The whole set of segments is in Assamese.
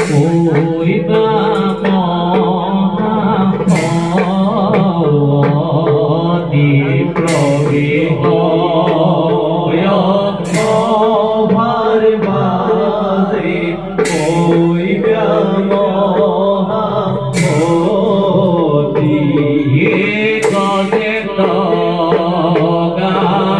hoiba di proviho yo bhar baze hoiba di gane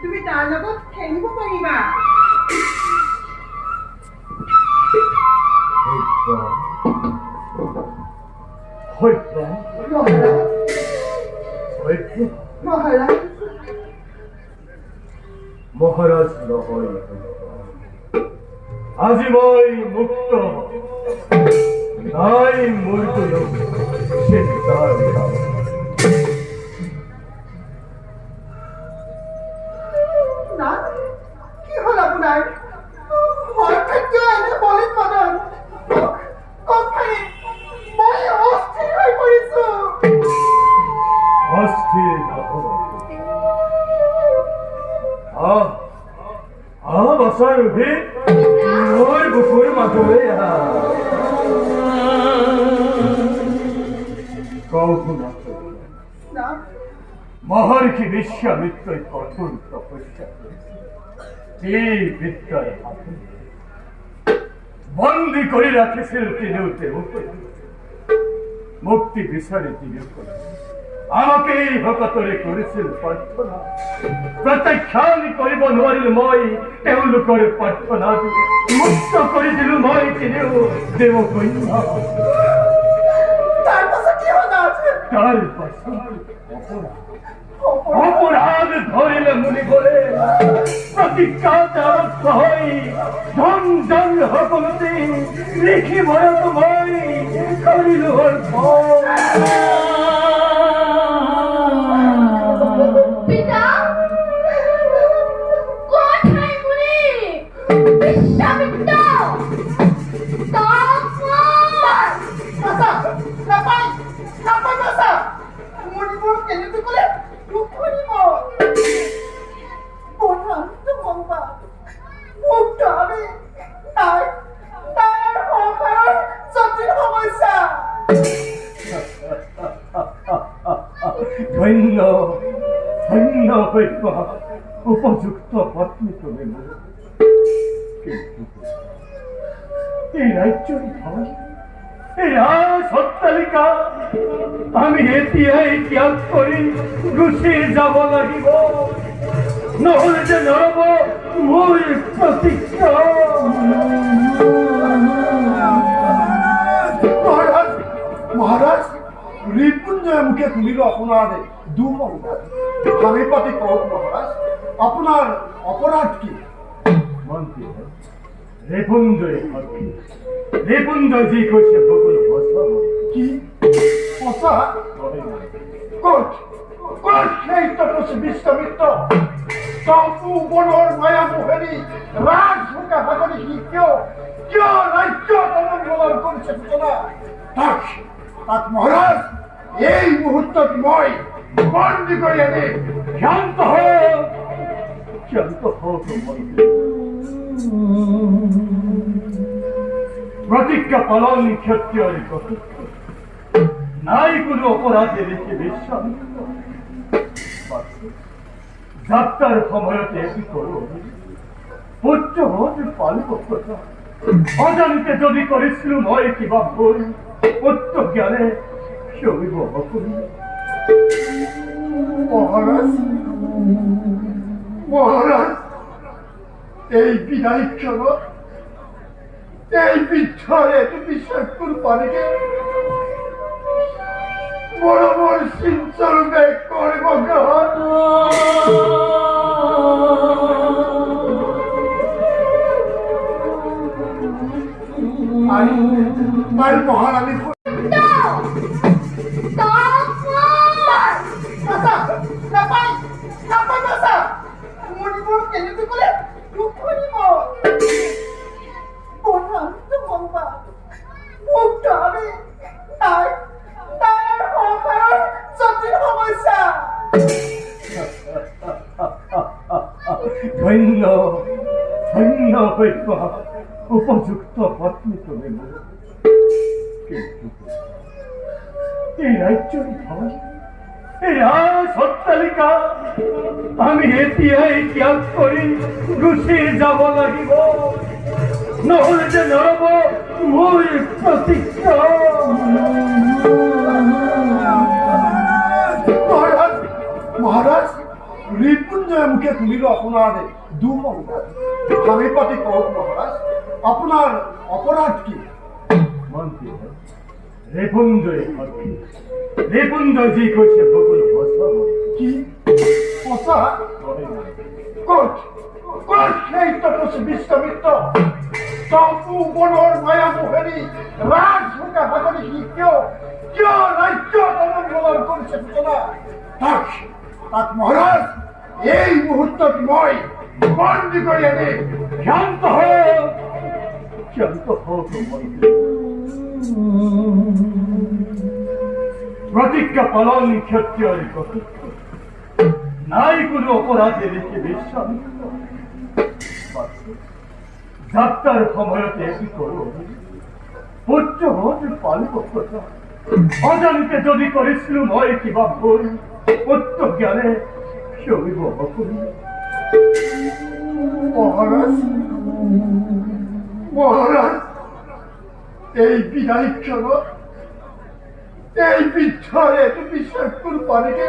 তুমি তাৰ লগত খেলিব পাৰিবা। মহাৰাজ নহয় আজি মই মুক্ত নাই মোৰ কোনো চিন্তা না কি হল আপোনাৰ হঠাৎ এনে বলিত মদন কখাই মই অস্থিৰ হৈ পৰিছো। অস্থিৰ বছৰ ৰবি মোৰ বুকুৰ মাজলৈ মহৰ্ষি বিশ্বামিত্ৰই কঠোৰ তপস্যা এই বিদ্যাৰ বন্দী কৰি ৰাখিছিল তিনিও তেওঁকে মুক্তি বিচাৰি তিনিও আমাকে এই ভকতৰে কৰিছিল প্ৰাৰ্থনা প্ৰত্যাখ্যান কৰিব নোৱাৰিল মই তেওঁলোকৰ প্ৰাৰ্থনা মুক্ত কৰি দিলো মই তিনিও দেৱ কন্যা। তাৰ পাছত কি হ'ল? তাৰ পাছত অপরাধ ধরিলে মুনি বলে প্রতিজ্ঞাতে আবদ্ধ হই ধন জন সকলতে লিখি ভয়ত মই করিল পিতা কোথায় মুনি বিশ্বামিত্র ধন্য ধন্য হইবা উপযুক্ত পত্নী তুমি এই রাজ্যই ভাই এই সত্তালিকা আমি এতিয়াই ত্যাগ কৰি গুচি যাব লাগিব নহলে যে নহব মোৰ প্ৰতিজ্ঞা। মহাৰাজ ৰিপুঞ্জয় মুখে শুনিল আপনাৰ দুমঙ্গল আমি পাতি কওক মহাৰাজ আপনাৰ অপৰাধ কি? মন্ত্ৰী ৰেপুঞ্জয় সাক্ষী ৰেপুঞ্জয় যি কৈছে সকলো সঁচা কি সঁচা ক'ত ক'ত সেই তপস্বী বিশ্বমিত্ৰ চকবনৰ মায়া মোহেৰি ৰাজভোগা ভাগৰি সি কিয় ৰাজ্য অৱলম্বন কৰিছে সূচনা তাক মহাৰাজ এই মুহূৰ্তত মই বন্দী কৰি আনি ক্ষান্ত হওক মন্ত্ৰী प्रतिज्ञा पालन क्षत्रिय নাই কোনো অপরাধে রেখে বিশ্বাস যাত্রার সময়তে এটি করো পুত্র হোক পালিত কথা অজানিতে যদি করেছিল নয় কিবা ভুল পুত্র জ্ঞানে সবিব করি মহারাজ মহারাজ এই বিদায় ক্ষণত এই বিচ্ছরে তুমি শত্রুর পানিকে বরাবর সিঞ্চন ব্যাগ করব আর মহারানী ধন্য ধন্য হইবা উপযুক্ত পত্নী তুমি এই রাজ্যের ভয় এই সত্তালিকা আমি এতিয়াই ত্যাগ কৰি গুচি যাব লাগিব নহলে যে নৰব মোৰ প্ৰতিজ্ঞা মহারাজ রিপুঞ্জয় মুখে শুনিল আপনার দুমঙ্গল আমি পাতি কওক মহারাজ আপনার অপরাধ কি মন্ত্রী রেপুঞ্জয় সাক্ষী রেপুঞ্জয় যি কৈছে সকলো সঁচা কি সঁচা ক'ত ক'ত সেই তপস্বী বিশ্বমিত্ৰ চকবনৰ মায়া মোহেৰি ৰাজভোগা ভাগৰি সি কিয় ৰাজ্য অৱলম্বন কৰিছে সূচনা তাক মহাৰাজ এই মুহূৰ্তত মই বন্দী কৰি আনি ক্ষান্ত হোক মন্ত্রী प्रतिज्ञा पालन क्षत्रिय নাই কোনো অপরাধে রেখে বিশ্বাস যাত্রার সময়তে এটি করো পুত্র হোক পালিত কথা অজানিতে যদি করেছিল নয় কিবা ভুল পুত্র জ্ঞানে সবিব করি মহারাজ মহারাজ এই বিদায় ক্ষণত এই বিচ্ছরে তুমি শত্রুর পানিকে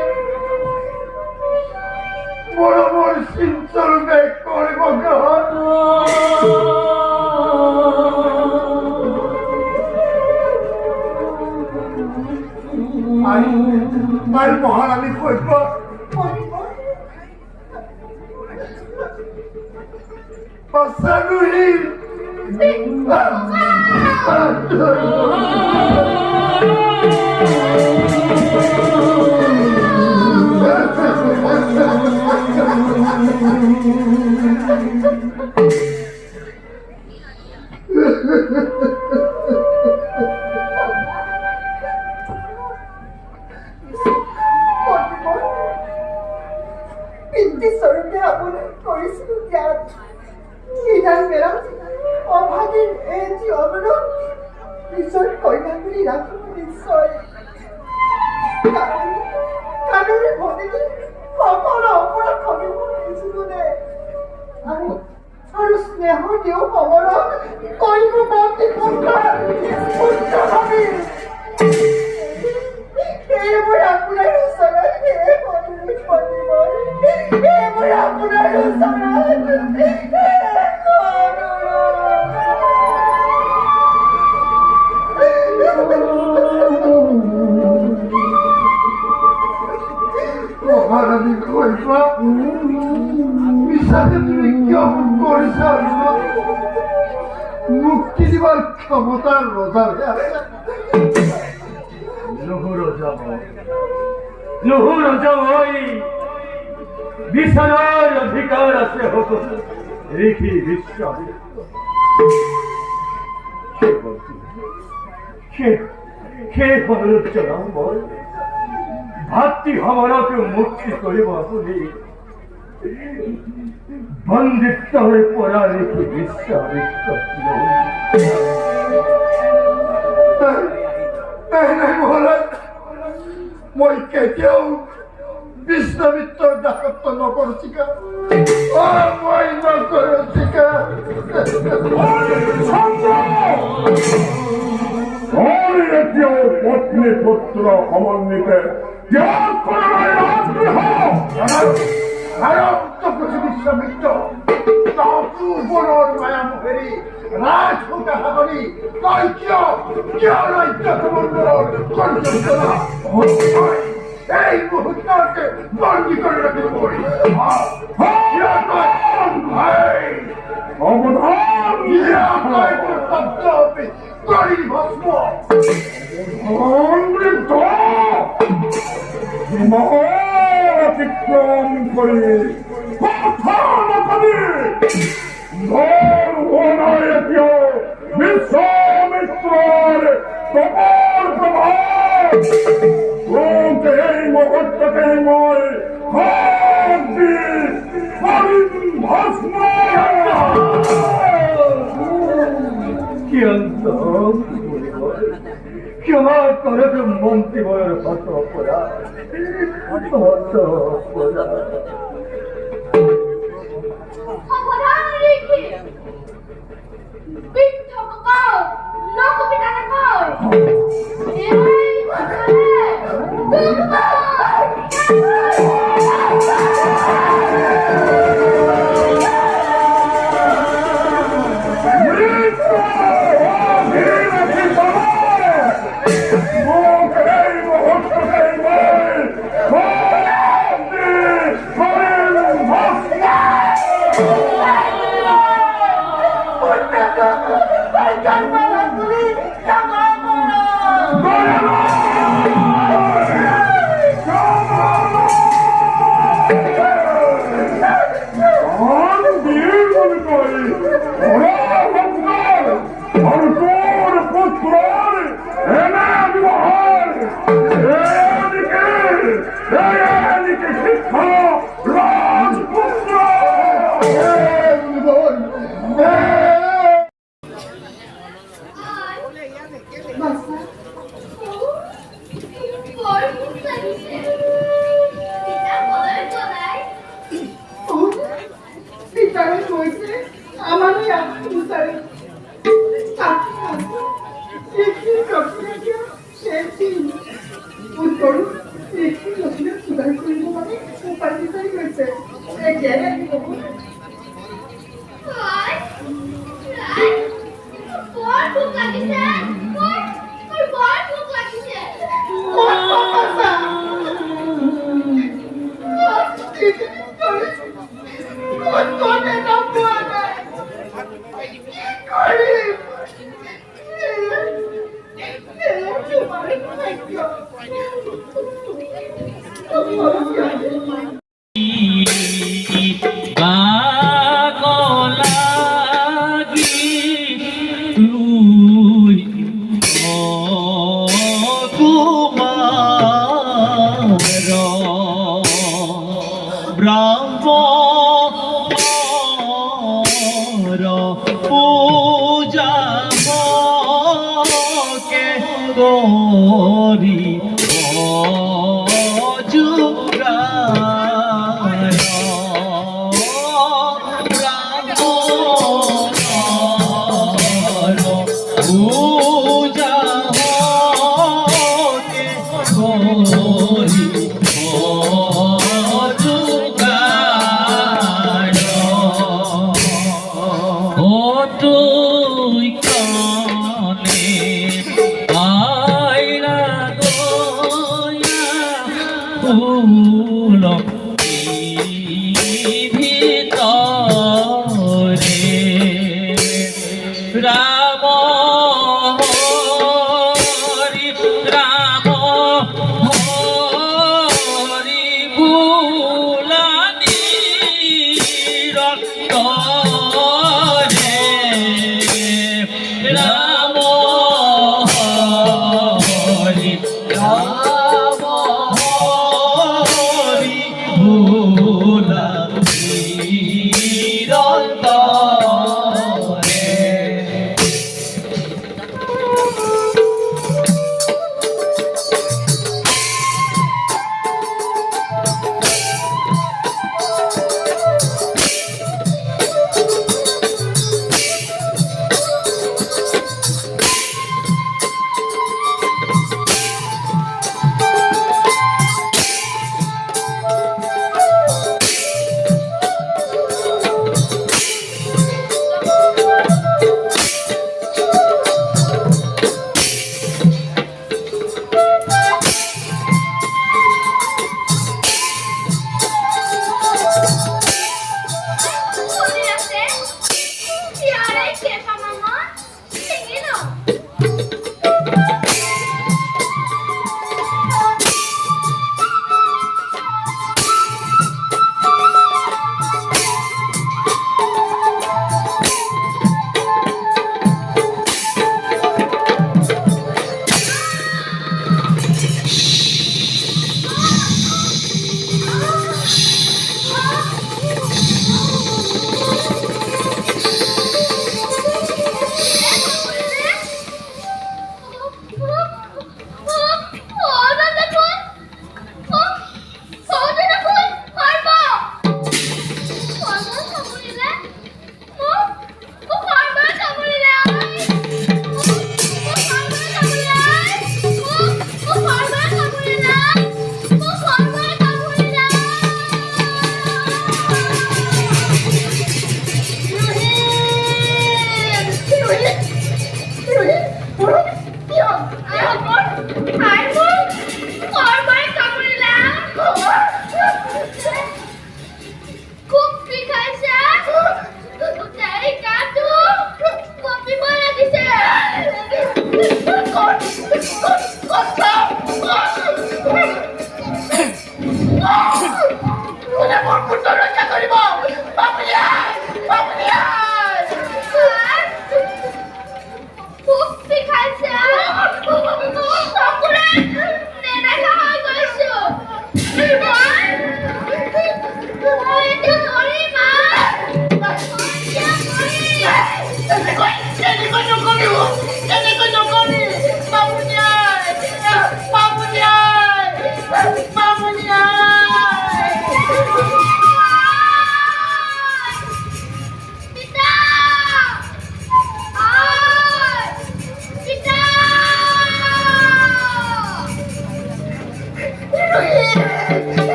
বরাবর সিঞ্চন ব্যাগ করব আর মহারানী কইব পাসানুহি স্বরূপে আপনার করেছিল জ্ঞান অভাগীর এই যে অনুরোধ ঈশ্বর কন্যাগুলি রাখুন নিশ্চয় কারণে ভগিনী সকলো অপরাধ ক্ষমিব কিছুদিনে আৰু স্নেহ দিও সমৰণ কৰিব মন্ত্ৰী পুত্ৰ ভাবি এইবোৰ আপোনাৰ ওচৰত এইবোৰ আপোনাৰ মহাৰানী কইবা মিছাতে তুমি কিয় কৰিছা মুক্তি দিবার ক্ষমতার রোজা নহর যাবই বিছানার অধিকার আছে হতো রেখি বিশ্বাস বল ভাতৃ হমারকে মুক্তি করিব বলি বন্দিত্ব হয়ে পড়া রেখে বিশ্বাস মহারাজ মই কেতিয়াও বিশ্বামিত্ৰৰ দাসত্ব নকৰোঁ কা মই নকৰোঁ কা এতিয়াও পত্নী পুত্ৰ সমন্বিতে ত্যাগ কৰা নাই ৰাজগৃহ বিশ্বামিত্ৰ পূৰ্বৰ মায়া মোহেৰি ৰাজভোগ আশা কৰি তই কিয় ৰাজ্য কমণ্ডলৰ এই মুহূৰ্ততে বন্দী কৰি ৰাখিব কৰি ভস্ম অতিক্রম করে বিশ্বামিত্রের তপর প্রভাব এই মুহূর্তকে মই ভস্ম ক্ষমা করে মন্ত্রী বয়ের হত অপরা পূজা কে গরি